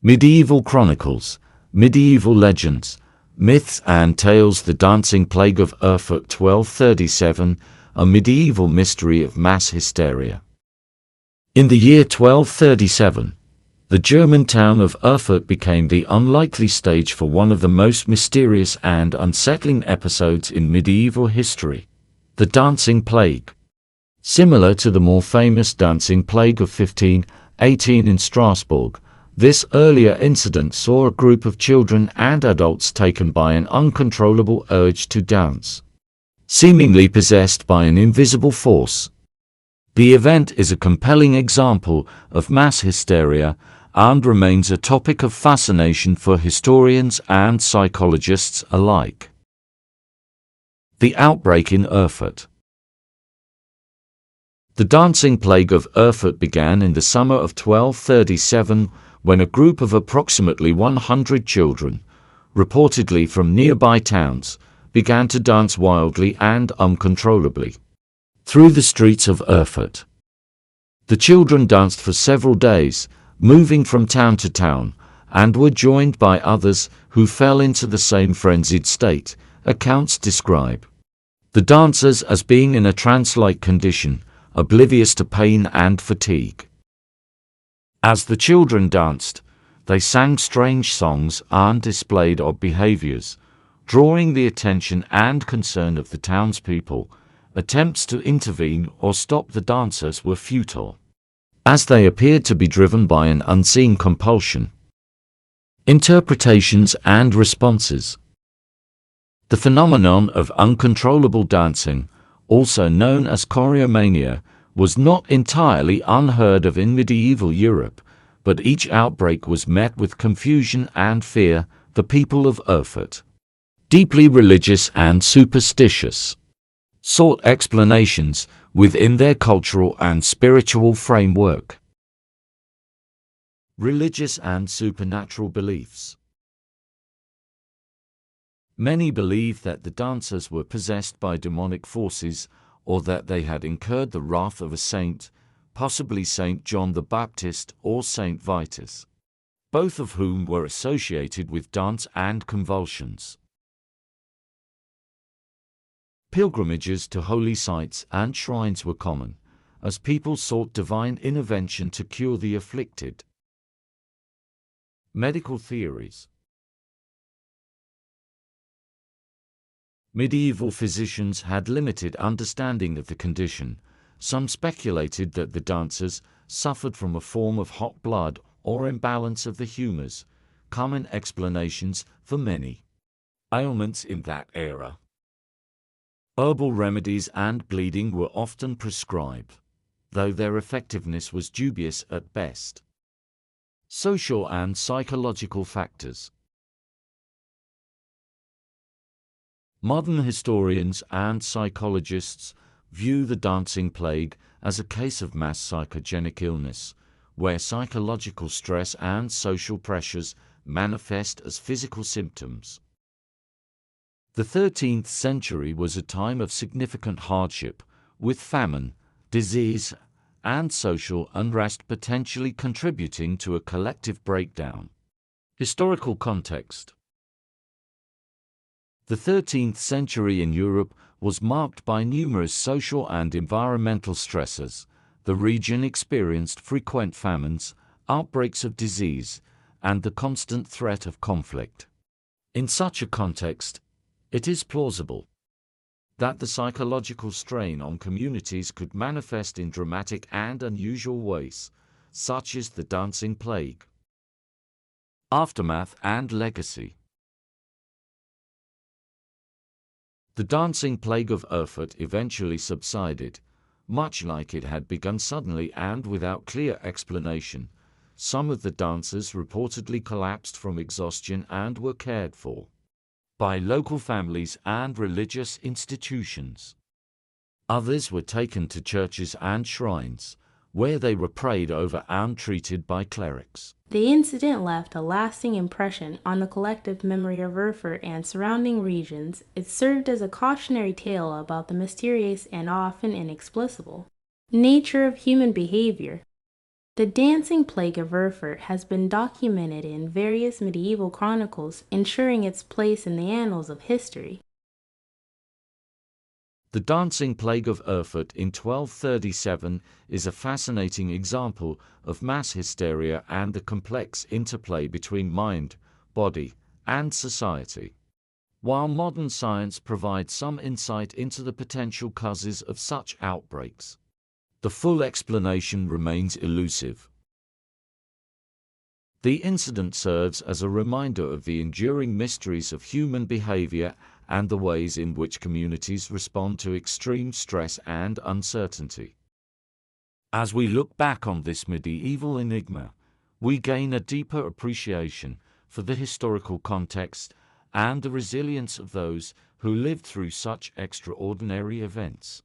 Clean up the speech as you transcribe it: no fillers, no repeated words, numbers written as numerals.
Medieval chronicles, medieval legends, myths and tales. The dancing plague of Erfurt 1237, a medieval mystery of mass hysteria. In the year 1237, the German town of Erfurt became the unlikely stage for one of the most mysterious and unsettling episodes in medieval history, the dancing plague. Similar to the more famous dancing plague of 1518 in Strasbourg, this earlier incident saw a group of children and adults taken by an uncontrollable urge to dance, seemingly possessed by an invisible force. The event is a compelling example of mass hysteria and remains a topic of fascination for historians and psychologists alike. The outbreak in Erfurt. The dancing plague of Erfurt began in the summer of 1237 when a group of approximately 100 children, reportedly from nearby towns, began to dance wildly and uncontrollably through the streets of Erfurt. The children danced for several days, moving from town to town, and were joined by others who fell into the same frenzied state, accounts describe the dancers as being in a trance-like condition, oblivious to pain and fatigue. As the children danced, they sang strange songs and displayed odd behaviors, drawing the attention and concern of the townspeople. Attempts to intervene or stop the dancers were futile, as they appeared to be driven by an unseen compulsion. Interpretations and responses. The phenomenon of uncontrollable dancing, also known as choreomania, was not entirely unheard of in medieval Europe, but each outbreak was met with confusion and fear. The people of Erfurt, deeply religious and superstitious, sought explanations within their cultural and spiritual framework. Religious and supernatural beliefs. Many believed that the dancers were possessed by demonic forces or that they had incurred the wrath of a saint, possibly Saint John the Baptist or Saint Vitus, both of whom were associated with dance and convulsions. Pilgrimages to holy sites and shrines were common, as people sought divine intervention to cure the afflicted. Medical theories. Medieval physicians had limited understanding of the condition. Some speculated that the dancers suffered from a form of hot blood or imbalance of the humors, common explanations for many ailments in that era. Herbal remedies and bleeding were often prescribed, though their effectiveness was dubious at best. Social and psychological factors. Modern historians and psychologists view the dancing plague as a case of mass psychogenic illness, where psychological stress and social pressures manifest as physical symptoms. The 13th century was a time of significant hardship, with famine, disease, and social unrest potentially contributing to a collective breakdown. Historical context. The 13th century in Europe was marked by numerous social and environmental stresses. The region experienced frequent famines, outbreaks of disease, and the constant threat of conflict. In such a context, it is plausible that the psychological strain on communities could manifest in dramatic and unusual ways, such as the dancing plague. Aftermath and legacy. The dancing plague of Erfurt eventually subsided, much like it had begun suddenly and without clear explanation. Some of the dancers reportedly collapsed from exhaustion and were cared for by local families and religious institutions. Others were taken to churches and shrines, where they were prayed over and treated by clerics. The incident left a lasting impression on the collective memory of Erfurt and surrounding regions. It served as a cautionary tale about the mysterious and often inexplicable nature of human behavior. The dancing plague of Erfurt has been documented in various medieval chronicles, ensuring its place in the annals of history. The dancing plague of Erfurt in 1237 is a fascinating example of mass hysteria and the complex interplay between mind, body, and society. While modern science provides some insight into the potential causes of such outbreaks, the full explanation remains elusive. The incident serves as a reminder of the enduring mysteries of human behavior and the ways in which communities respond to extreme stress and uncertainty. As we look back on this medieval enigma, we gain a deeper appreciation for the historical context and the resilience of those who lived through such extraordinary events.